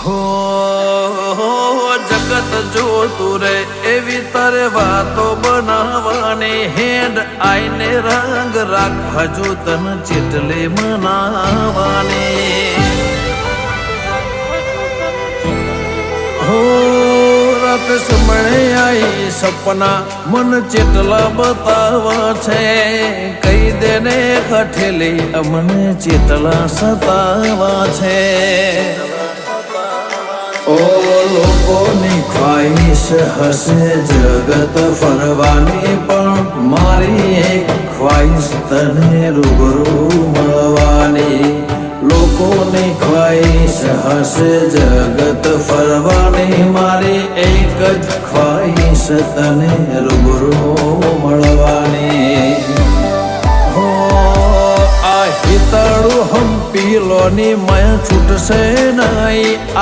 હો જગત જોતું રે એવી તારે વાતો બનાવવાની હેડ આઈને રંગ રાખ હજુ તન ચેટલે મનાવાની હો રાત સમણે આઈ સપના મન ચેટલા બતાવા છે કહી દેને કઠેલી અમને ચેટલા સતાવા છે ઓ લોકોની ખ્વાહિશ હશે જગત ફરવાની પણ મારી એક ખ્વાહિશ તને રૂબરૂ મળવાની લોકોની ખ્વાહિશ હશે જગત ફરવાની મારી એક જ ખ્વાહિશ તને રૂબરૂ મળવાની હો આ હિતાળું હમ પીલોની મય છૂટશે નહીં